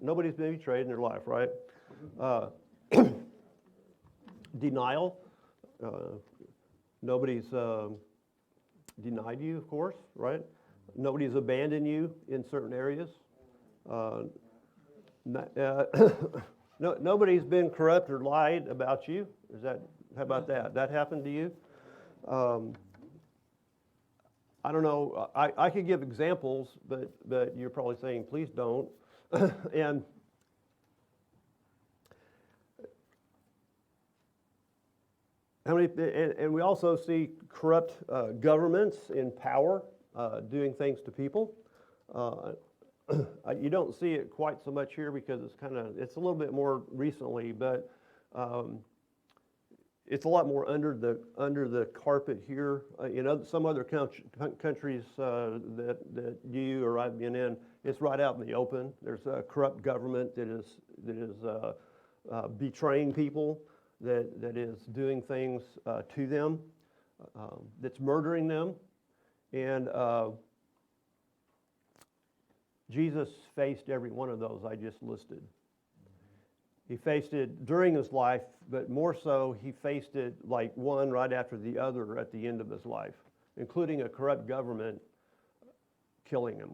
Nobody's been betrayed in their life, right? Uh, Denial. Nobody's denied you, of course, right? Nobody's abandoned you in certain areas. Uh, nobody's been corrupt or lied about you. How about that? That happened to you? Um, I don't know. I could give examples, but you're probably saying, please don't. and and we also see corrupt governments in power doing things to people. Uh, you don't see it quite so much here because it's a little bit more recently, but um, it's a lot more under the carpet here. Some other countries that you or I've been in, it's right out in the open. There's a corrupt government that is betraying people, that is doing things to them, that's murdering them, and Jesus faced every one of those I just listed. He faced it during his life, but more so, he faced it like one right after the other at the end of his life, including a corrupt government killing him.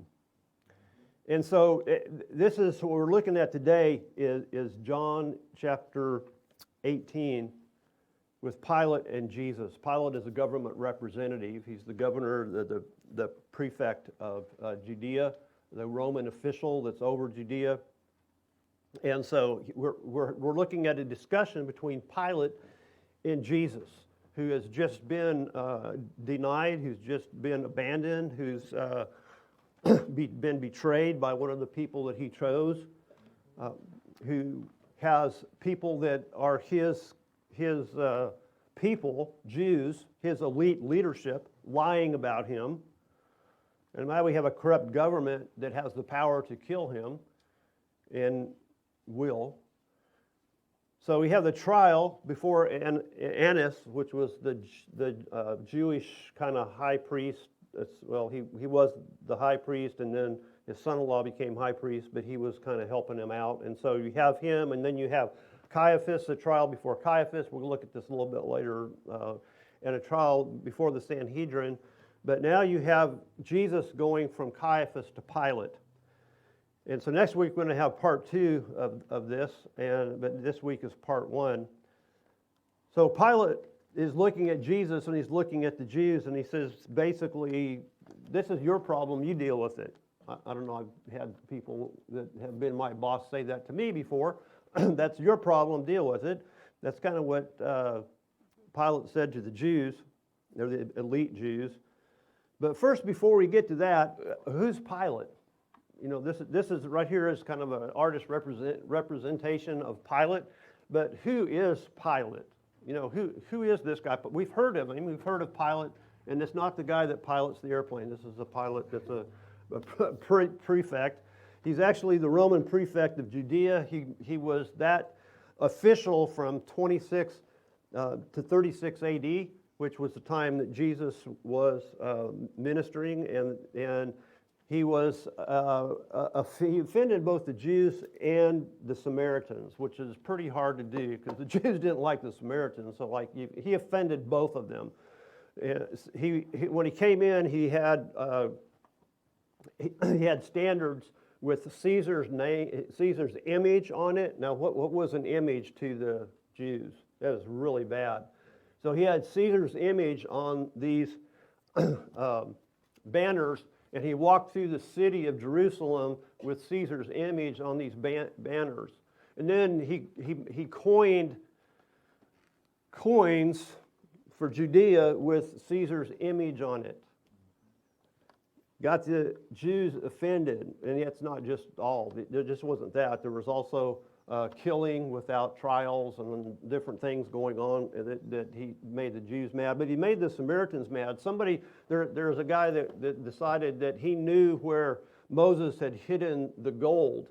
And so this is what we're looking at today is John chapter 18 with Pilate and Jesus. Pilate is a government representative. He's the governor, the prefect of Judea, the Roman official that's over Judea. And so we're looking at a discussion between Pilate and Jesus, who has just been denied, who's just been abandoned, who's been betrayed by one of the people that he chose, who has people that are his people, Jews, his elite leadership, lying about him. And now we have a corrupt government that has the power to kill him and will. So we have the trial before Annas, which was the Jewish kind of high priest. He was the high priest, and then his son-in-law became high priest, but he was kind of helping him out. And so you have him, and then you have Caiaphas, the trial before Caiaphas. We'll look at this a little bit later, and a trial before the Sanhedrin. But now you have Jesus going from Caiaphas to Pilate. And so next week we're going to have part 2 of this, but this week is part 1. So Pilate is looking at Jesus and he's looking at the Jews, and he says, basically, this is your problem, you deal with it. I don't know, I've had people that have been my boss say that to me before. That's your problem, deal with it. That's kind of what Pilate said to the Jews, they're the elite Jews. But first, before we get to that, who's Pilate? You know, this is right here is kind of an artist representation of Pilate. But who is Pilate? You know, who is this guy? But we've heard of him. We've heard of Pilate, and it's not the guy that pilots the airplane. This is a pilot that's a prefect. He's actually the Roman prefect of Judea. He was that official from 26 to 36 AD, which was the time that Jesus was ministering, and he was he offended both the Jews and the Samaritans, which is pretty hard to do because the Jews didn't like the Samaritans. So he offended both of them. When he came in, he had standards with Caesar's name, Caesar's image on it. Now, what was an image to the Jews? That was really bad. So he had Caesar's image on these banners, and he walked through the city of Jerusalem with Caesar's image on these banners. And then he coined coins for Judea with Caesar's image on it. Got the Jews offended, and that's not just all. There just wasn't that. There was also killing without trials and different things going on that he made the Jews mad. But he made the Samaritans mad. There's a guy that decided that he knew where Moses had hidden the gold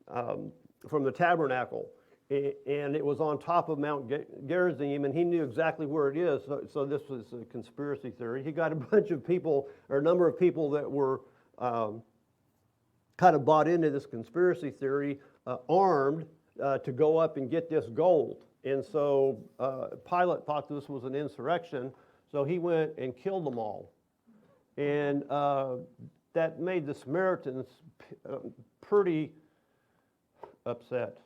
from the tabernacle. And it was on top of Mount Gerizim, and he knew exactly where it is. So this was a conspiracy theory. He got a bunch of people, or a number of people that were kind of bought into this conspiracy theory, armed to go up and get this gold. And so Pilate thought this was an insurrection, so he went and killed them all. And that made the Samaritans pretty upset.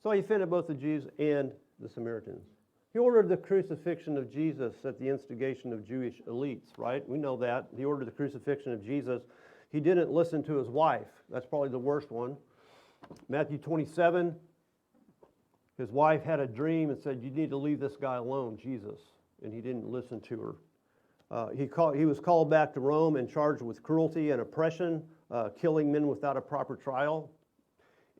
So he offended both the Jews and the Samaritans. He ordered the crucifixion of Jesus at the instigation of Jewish elites, right? We know that. He ordered the crucifixion of Jesus. He didn't listen to his wife. That's probably the worst one. Matthew 27, his wife had a dream and said, you need to leave this guy alone, Jesus. And he didn't listen to her. He was called back to Rome and charged with cruelty and oppression, killing men without a proper trial.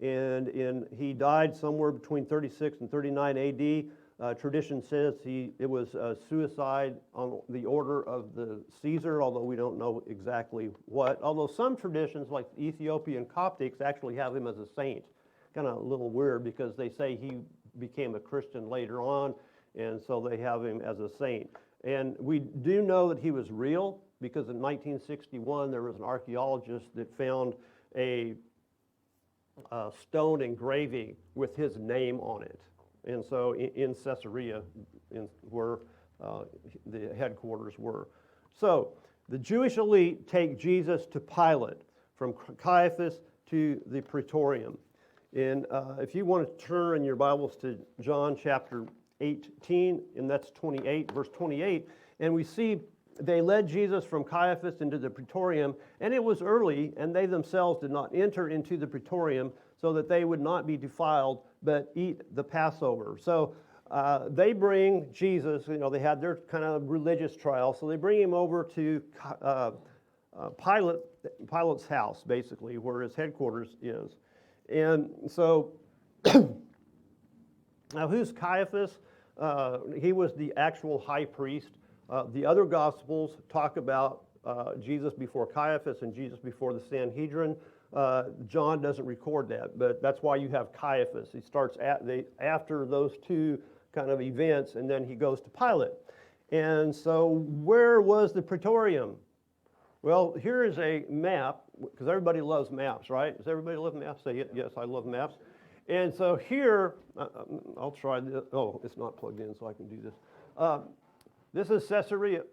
And he died somewhere between 36 and 39 AD. Tradition says it was suicide on the order of the Caesar, although we don't know exactly what. Although some traditions, like Ethiopian Coptics, actually have him as a saint. Kind of a little weird because they say he became a Christian later on, and so they have him as a saint. And we do know that he was real because in 1961 there was an archaeologist that found a stone engraving with his name on it. And so in Caesarea, where the headquarters were. So the Jewish elite take Jesus to Pilate, from Caiaphas to the Praetorium. And if you want to turn in your Bibles to John chapter 18, and that's 28, verse 28, and we see they led Jesus from Caiaphas into the Praetorium, and it was early, and they themselves did not enter into the Praetorium, so that they would not be defiled, but eat the Passover. So they bring Jesus, they had their kind of religious trial, so they bring him over to Pilate's house, basically, where his headquarters is. And so, now who's Caiaphas? He was the actual high priest. The other Gospels talk about Jesus before Caiaphas and Jesus before the Sanhedrin. John doesn't record that, but that's why you have Caiaphas. He starts after those two kind of events, and then he goes to Pilate. And so where was the Praetorium? Well, here is a map, because everybody loves maps, right? Does everybody love maps? Say it. Yes, I love maps. And so here, I'll try this. Oh, it's not plugged in, so I can do this. This is Caesarea.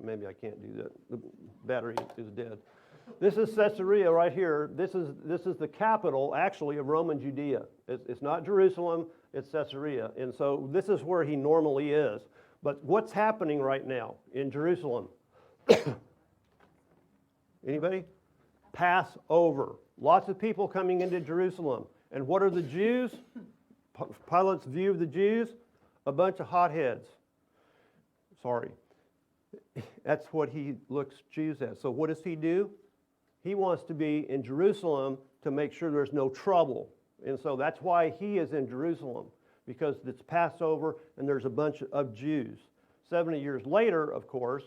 Maybe I can't do that. The battery is dead. This is Caesarea right here. This is the capital, actually, of Roman Judea. It's not Jerusalem, it's Caesarea. And so this is where he normally is. But what's happening right now in Jerusalem? Anybody? Passover. Lots of people coming into Jerusalem. And what are the Jews? Pilate's view of the Jews? A bunch of hotheads. Sorry. That's what he looks Jews as. So what does he do? He wants to be in Jerusalem to make sure there's no trouble. And so that's why he is in Jerusalem, because it's Passover and there's a bunch of Jews. 70 years later, of course,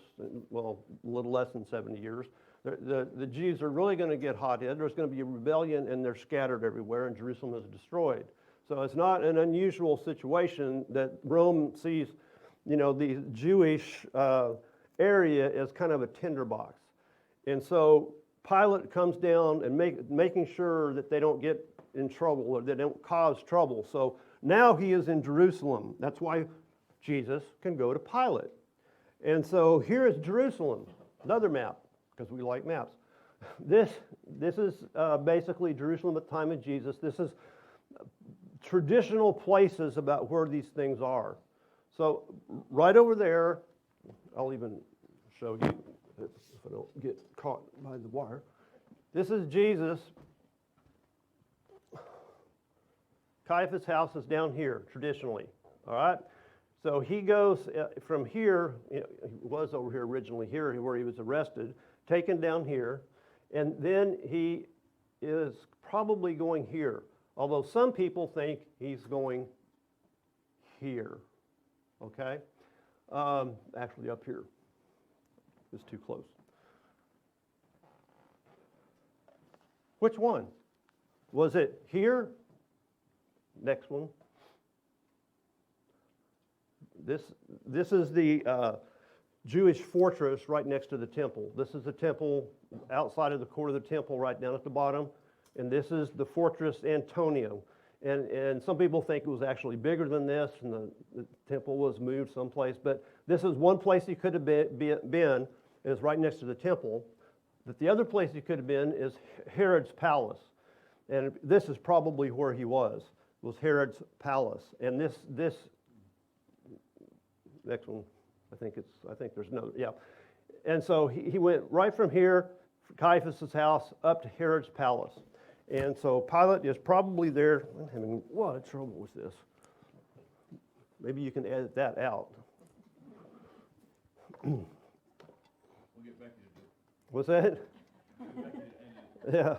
well, a little less than 70 years, the Jews are really going to get hothead. There's going to be a rebellion and they're scattered everywhere and Jerusalem is destroyed. So it's not an unusual situation that Rome sees, the Jewish area as kind of a tinderbox. And so Pilate comes down and making sure that they don't get in trouble or they don't cause trouble. So now he is in Jerusalem. That's why Jesus can go to Pilate. And so here is Jerusalem, another map, because we like maps. This is basically Jerusalem at the time of Jesus. This is traditional places about where these things are. So right over there, I'll even show you if I don't get caught by the wire. This is Jesus. Caiaphas' house is down here, traditionally. All right? So he goes from here, he was over here originally, here where he was arrested, taken down here, and then he is probably going here. Although some people think he's going here. Okay? Actually up here. It's too close. Which one? Was it here? Next one. This is the Jewish fortress right next to the temple. This is the temple outside of the court of the temple right down at the bottom. And this is the Fortress Antonia. And some people think it was actually bigger than this, and the temple was moved someplace. But this is one place he could have been, is right next to the temple. But the other place he could have been is Herod's palace. And this is probably where he was Herod's palace. And this next one, I think there's another, yeah. And so he went right from here, Caiaphas' house, up to Herod's palace. And so Pilate is probably there. I'm having a lot of trouble with this. Maybe you can edit that out. We'll get Becky to do it. What's that? Yeah.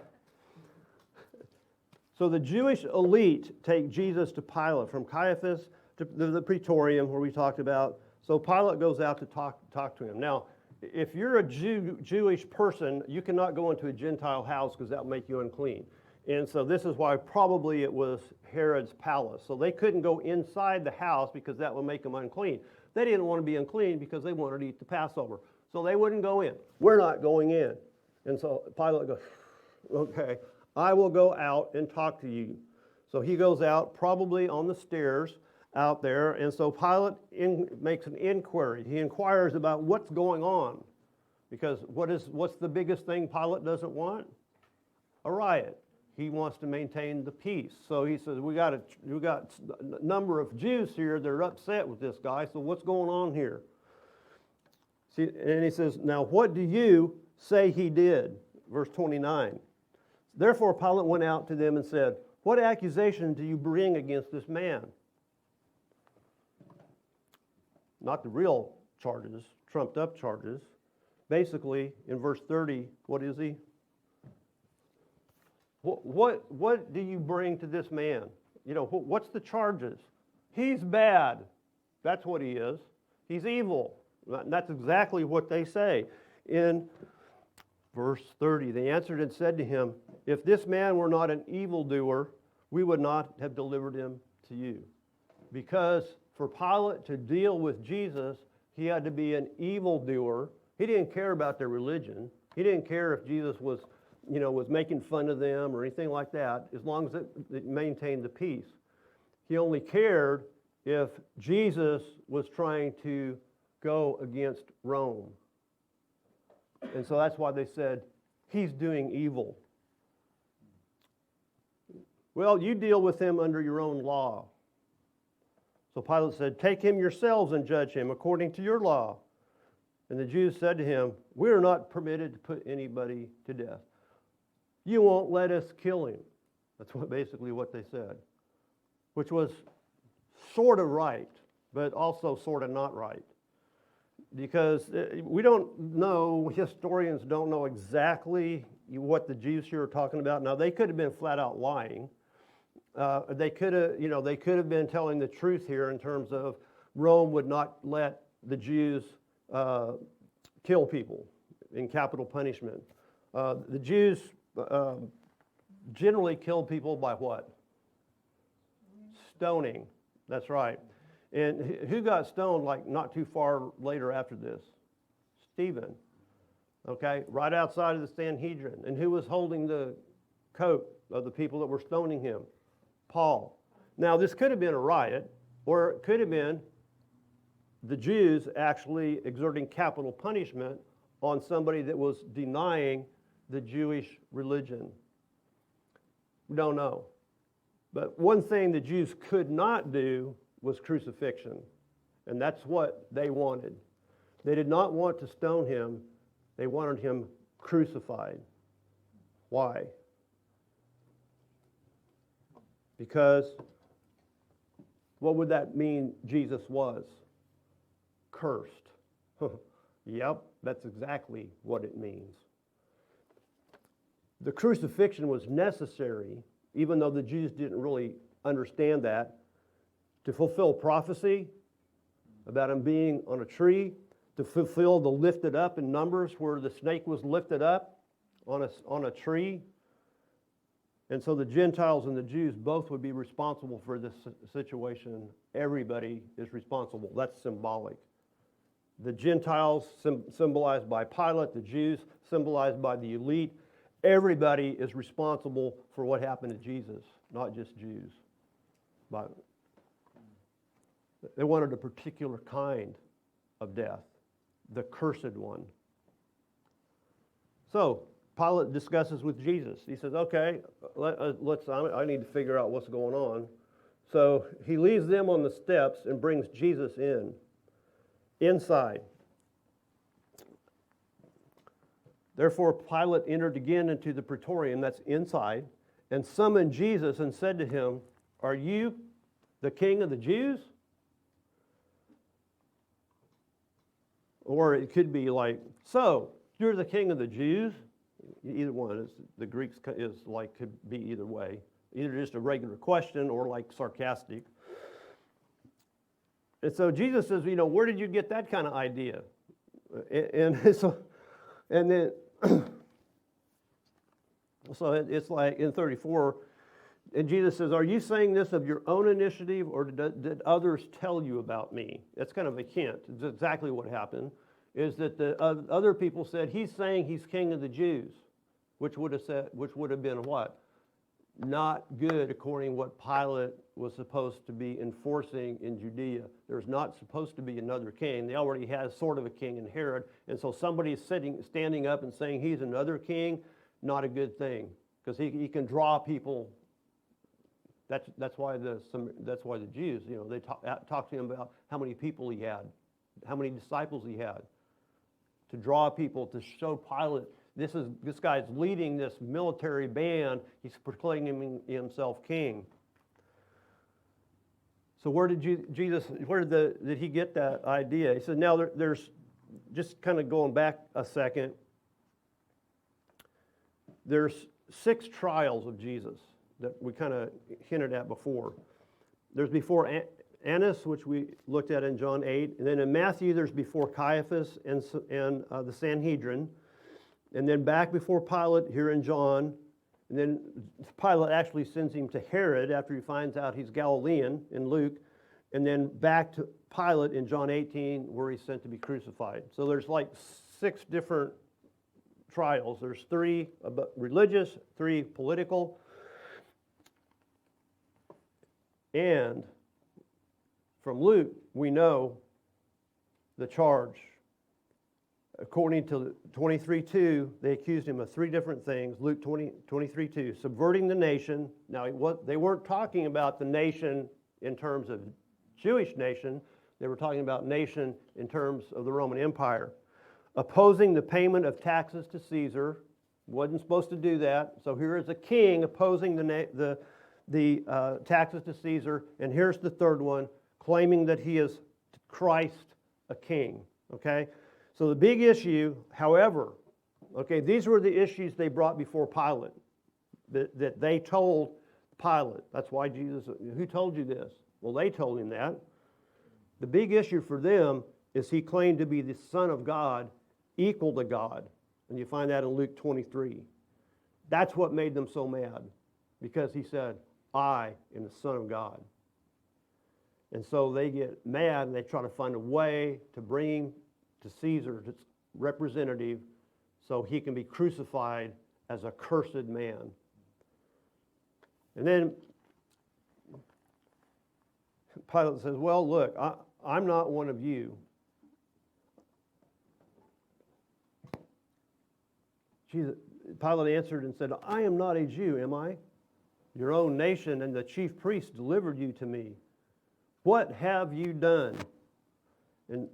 So the Jewish elite take Jesus to Pilate, from Caiaphas to the Praetorium, where we talked about. So Pilate goes out to talk to him. Now, if you're a Jewish person, you cannot go into a Gentile house because that will make you unclean. And so this is why probably it was Herod's palace. So they couldn't go inside the house because that would make them unclean. They didn't want to be unclean because they wanted to eat the Passover. So they wouldn't go in. We're not going in. And so Pilate goes, okay, I will go out and talk to you. So he goes out, probably on the stairs out there. And so Pilate makes an inquiry. He inquires about what's going on. Because what's the biggest thing Pilate doesn't want? A riot. He wants to maintain the peace. So he says, we got a number of Jews here that are upset with this guy. So what's going on here? See, and he says, now what do you say he did? Verse 29. Therefore Pilate went out to them and said, what accusation do you bring against this man? Not the real charges, trumped up charges. Basically, in verse 30, what is he? What do you bring to this man? You know, what's the charges? He's bad. That's what he is. He's evil. And that's exactly what they say. In verse 30, they answered and said to him, if this man were not an evildoer, we would not have delivered him to you. Because for Pilate to deal with Jesus, he had to be an evildoer. He didn't care about their religion. He didn't care if Jesus was making fun of them or anything like that, as long as it maintained the peace. He only cared if Jesus was trying to go against Rome. And so that's why they said, he's doing evil. Well, you deal with him under your own law. So Pilate said, take him yourselves and judge him according to your law. And the Jews said to him, we are not permitted to put anybody to death. You won't let us kill him. That's basically what they said, which was sort of right, but also sort of not right. Because we don't know, historians don't know exactly what the Jews here are talking about. Now, they could have been flat out lying. They could have been telling the truth here in terms of Rome would not let the Jews kill people in capital punishment. The Jews generally killed people by what? Stoning. That's right. And who got stoned like not too far later after this? Stephen. Okay, right outside of the Sanhedrin. And who was holding the coat of the people that were stoning him? Paul. Now, this could have been a riot, or it could have been the Jews actually exerting capital punishment on somebody that was denying the Jewish religion. We don't know. But one thing the Jews could not do was crucifixion. And that's what they wanted. They did not want to stone him. They wanted him crucified. Why? Because what would that mean Jesus was? Cursed. Yep, that's exactly what it means. The crucifixion was necessary, even though the Jews didn't really understand that, to fulfill prophecy about him being on a tree, to fulfill the lifted up in Numbers where the snake was lifted up on a tree. And so the Gentiles and the Jews both would be responsible for this situation. Everybody is responsible. That's symbolic. The Gentiles symbolized by Pilate, the Jews symbolized by the elite. Everybody is responsible for what happened to Jesus, not just Jews. But they wanted a particular kind of death, the cursed one. So Pilate discusses with Jesus. He says, okay, I need to figure out what's going on. So he leaves them on the steps and brings Jesus inside. Therefore Pilate entered again into the praetorium, that's inside, and summoned Jesus and said to him, are you the king of the Jews? Or it could be like, so, you're the king of the Jews? Either one is, the Greeks is like, could be either way. Either just a regular question or like sarcastic. And so Jesus says, where did you get that kind of idea? And then, so it's like in 34, and Jesus says, are you saying this of your own initiative, or did others tell you about me? That's kind of a hint. It's exactly what happened, is that the other people said, he's saying he's king of the Jews, which would have been what? Not good according to what Pilate was supposed to be enforcing in Judea. There's not supposed to be another king. They already had sort of a king in Herod, and so somebody standing up and saying he's another king, not a good thing, because he can draw people. That's why the Jews, they talk to him about how many people he had, how many disciples he had, to draw people, to show Pilate this guy's leading this military band. He's proclaiming himself king. So where did he get that idea? He said, now there's just kind of going back a second. There's 6 trials of Jesus that we kind of hinted at before. There's before Annas, which we looked at in John 8. And then in Matthew, there's before Caiaphas and the Sanhedrin. And then back before Pilate here in John. And then Pilate actually sends him to Herod after he finds out he's Galilean in Luke. And then back to Pilate in John 18, where he's sent to be crucified. So there's like 6 different trials. There's 3 religious, 3 political. And from Luke, we know the charge. According to 23:2, they accused him of 3 different things. Luke 23:2, subverting the nation. Now, they weren't talking about the nation in terms of Jewish nation. They were talking about nation in terms of the Roman Empire. Opposing the payment of taxes to Caesar. Wasn't supposed to do that. So here is a king opposing the taxes to Caesar. And here's the third one, claiming that he is Christ, a king. Okay? So the big issue, however, these were the issues they brought before Pilate, that they told Pilate. That's why Jesus, who told you this? Well, they told him that. The big issue for them is he claimed to be the Son of God, equal to God. And you find that in Luke 23. That's what made them so mad, because he said, I am the Son of God. And so they get mad and they try to find a way to bring him to Caesar, its representative, so he can be crucified as a cursed man. And then Pilate says, well, look, I'm not one of you. Pilate answered and said, I am not a Jew, am I? Your own nation and the chief priests delivered you to me. What have you done? And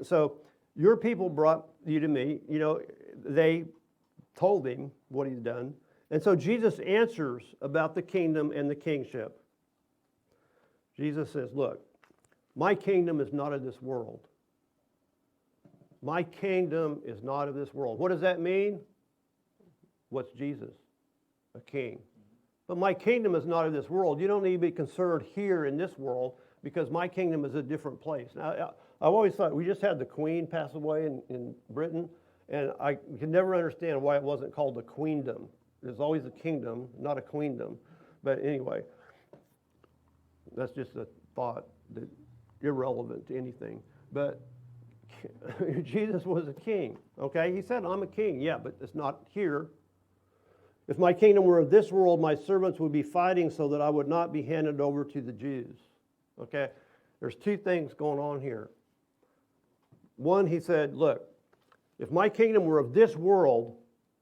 so your people brought you to me. They told him what he's done. And so Jesus answers about the kingdom and the kingship. Jesus says, look, my kingdom is not of this world. My kingdom is not of this world. What does that mean? What's Jesus? A king. But my kingdom is not of this world. You don't need to be concerned here in this world, because my kingdom is a different place. Now, I've always thought, we just had the Queen pass away in Britain, and I could never understand why it wasn't called a queendom. There's always a kingdom, not a queendom. But anyway, that's just a thought, that irrelevant to anything. But Jesus was a king, okay? He said, I'm a king, yeah, but it's not here. If my kingdom were of this world, my servants would be fighting so that I would not be handed over to the Jews, okay? There's two things going on here. One, he said, look, if my kingdom were of this world,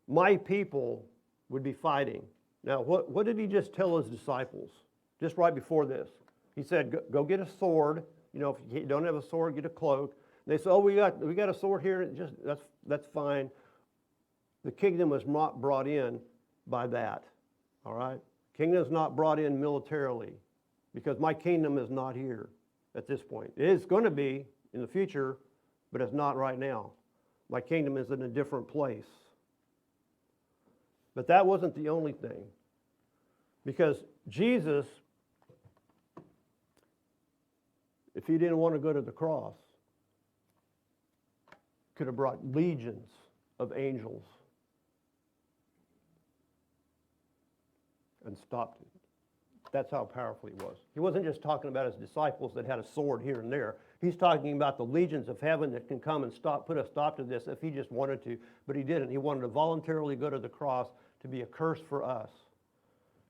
my people would be fighting. Now, what did he just tell his disciples just right before this? He said, go get a sword. You know, if you don't have a sword, get a cloak. They said, oh, we got a sword here. Just that's fine. The kingdom was not brought in by that. All right? Kingdom is not brought in militarily because my kingdom is not here at this point. It is going to be in the future, but it's not right now. My kingdom is in a different place. But that wasn't the only thing. Because Jesus, if he didn't want to go to the cross, could have brought legions of angels and stopped it. That's how powerful he was. He wasn't just talking about his disciples that had a sword here and there. He's talking about the legions of heaven that can come and put a stop to this if he just wanted to, but he didn't. He wanted to voluntarily go to the cross to be a curse for us,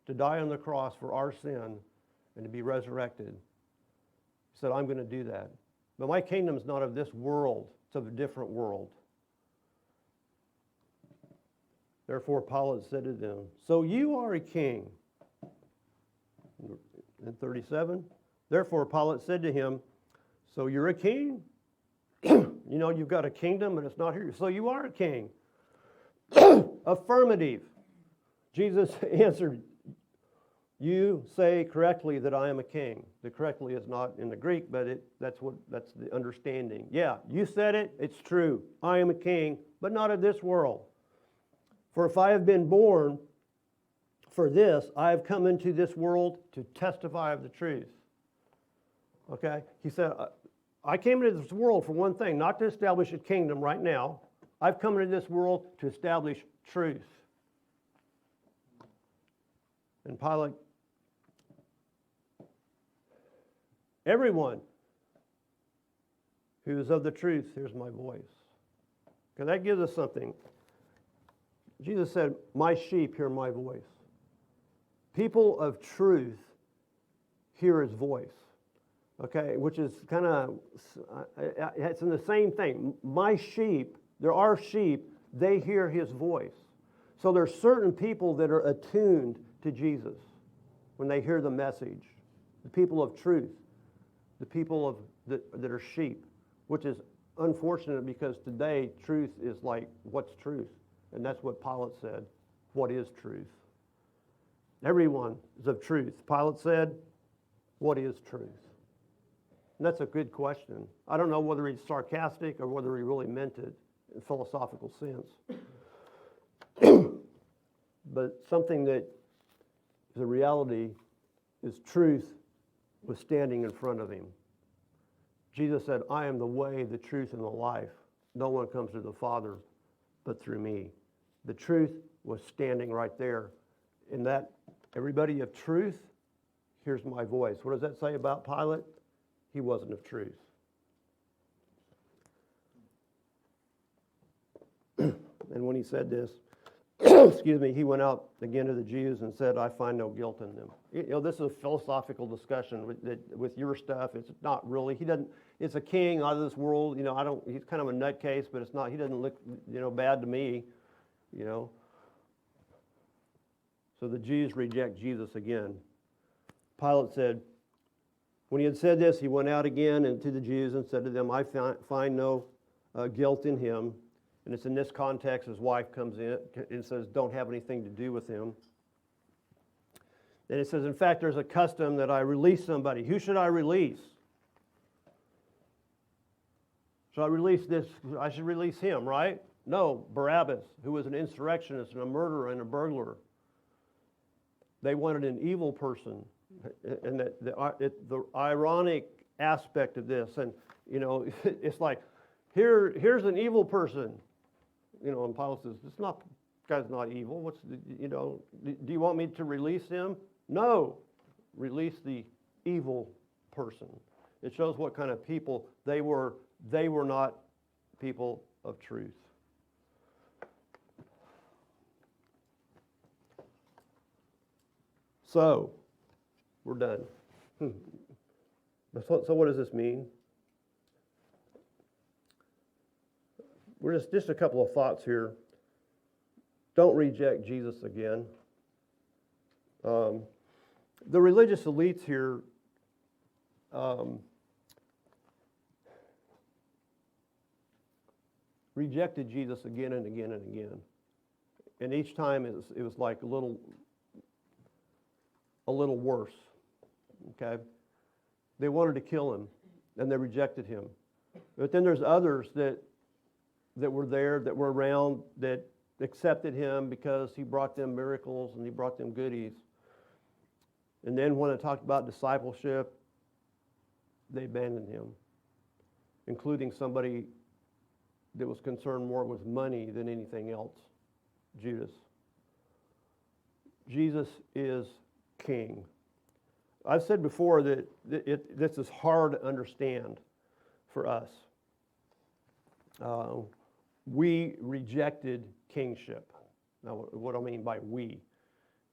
to die on the cross for our sin, and to be resurrected. He said, I'm going to do that. But my kingdom is not of this world. It's of a different world. Therefore, Pilate said to them, so you are a king. In 37, therefore Pilate said to him, so you're a king? You know, you've got a kingdom, but it's not here. So you are a king. Affirmative. Jesus answered, you say correctly that I am a king. The correctly is not in the Greek, but that's the understanding. Yeah, you said it, it's true. I am a king, but not of this world. For if I have been born for this, I have come into this world to testify of the truth. Okay? He said, I came into this world for one thing, not to establish a kingdom right now. I've come into this world to establish truth. And Pilate, everyone who is of the truth hears my voice. Okay, that gives us something. Jesus said, my sheep hear my voice. People of truth hear his voice. Okay, which is kind of, it's in the same thing. My sheep, there are sheep, they hear his voice. So there's certain people that are attuned to Jesus when they hear the message. The people of truth, the people that are sheep, which is unfortunate because today truth is like, what's truth? And that's what Pilate said. What is truth? Everyone is of truth. Pilate said, what is truth? And that's a good question. I don't know whether he's sarcastic or whether he really meant it in philosophical sense. But something that is a reality is truth was standing in front of him. Jesus said, I am the way, the truth, and the life. No one comes to the Father but through me. The truth was standing right there. In that, everybody of truth hears my voice. What does that say about Pilate? He wasn't of truth. And when he said this, excuse me, he went out again to the Jews and said, I find no guilt in them. You know, this is a philosophical discussion with your stuff. It's not really. It's a king out of this world. You know, he's kind of a nutcase, but it's not, he doesn't look, bad to me, So the Jews reject Jesus again. Pilate said, when he had said this, he went out again and to the Jews and said to them, I find no guilt in him. And it's in this context his wife comes in and says, don't have anything to do with him. And it says, in fact, there's a custom that I release somebody. Who should I release? Should I release this? I should release him, right? No, Barabbas, who was an insurrectionist and a murderer and a burglar. They wanted an evil person. And the ironic aspect of this, and, it's like, here's an evil person. And Pilate says, this guy's not evil. Do you want me to release him? No, release the evil person. It shows what kind of people they were. They were not people of truth. So, we're done. So what does this mean? We're just a couple of thoughts here. Don't reject Jesus again. The religious elites here rejected Jesus again and again and again. And each time it was like a little worse. Okay? They wanted to kill him, and they rejected him. But then there's others that were there, that were around, that accepted him because he brought them miracles and he brought them goodies. And then when it talked about discipleship, they abandoned him, including somebody that was concerned more with money than anything else, Judas. Jesus is king. I've said before that this is hard to understand for us. We rejected kingship. Now, what do I mean by we?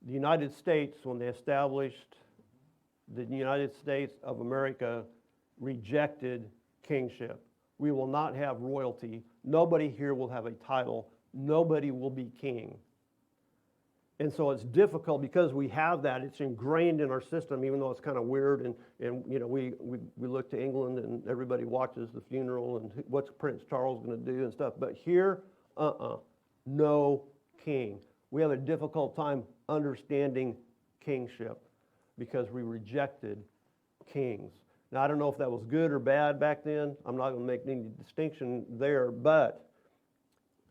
The United States, when they established the United States of America, rejected kingship. We will not have royalty. Nobody here will have a title. Nobody will be king. And so it's difficult because we have that. It's ingrained in our system, even though it's kind of weird. And you know, we look to England and everybody watches the funeral and what's Prince Charles going to do and stuff. But here, no king. We have a difficult time understanding kingship because we rejected kings. Now, I don't know if that was good or bad back then. I'm not going to make any distinction there, but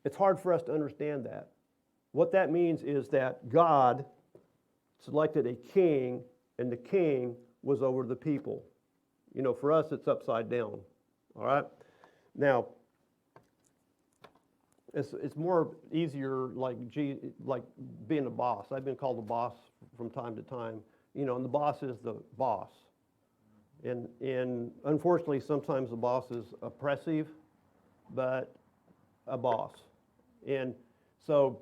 it's hard for us to understand that. What that means is that God selected a king, and the king was over the people. You know, for us, it's upside down. All right? Now, it's more easier like being a boss. I've been called a boss from time to time. You know, and the boss is the boss. And unfortunately, sometimes the boss is oppressive, but a boss. And so,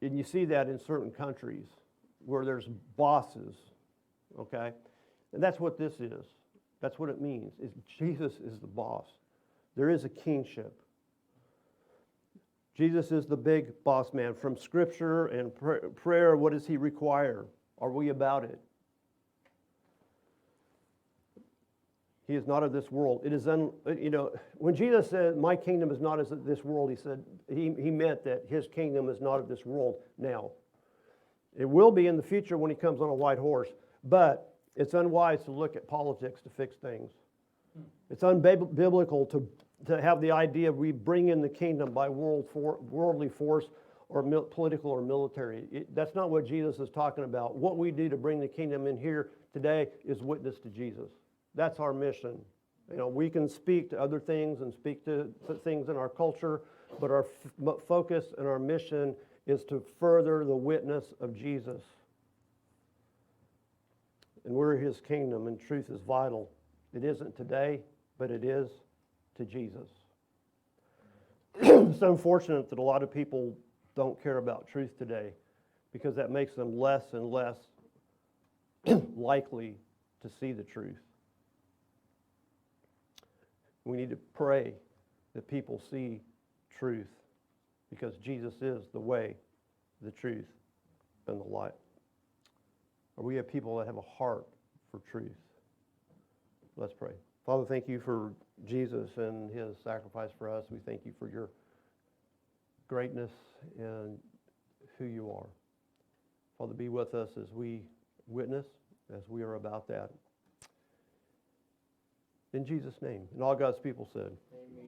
and you see that in certain countries where there's bosses, okay? And that's what this is. That's what it means. Jesus is the boss. There is a kingship. Jesus is the big boss man. From Scripture and prayer, what does he require? Are we about it? He is not of this world. It is, you know, when Jesus said, "My kingdom is not as of this world," he said he meant that his kingdom is not of this world now. It will be in the future when he comes on a white horse, but it's unwise to look at politics to fix things. It's unbiblical to have the idea we bring in the kingdom by worldly force or political or military. That's not what Jesus is talking about. What we do to bring the kingdom in here today is witness to Jesus. That's our mission. You know, we can speak to other things and speak to things in our culture, but our focus and our mission is to further the witness of Jesus. And we're his kingdom, and truth is vital. It isn't today, but it is to Jesus. It's unfortunate that a lot of people don't care about truth today because that makes them less and less likely to see the truth. We need to pray that people see truth because Jesus is the way, the truth, and the light. Or we have people that have a heart for truth. Let's pray. Father, thank you for Jesus and his sacrifice for us. We thank you for your greatness and who you are. Father, be with us as we witness, as we are about that. In Jesus' name. And all God's people said. Amen.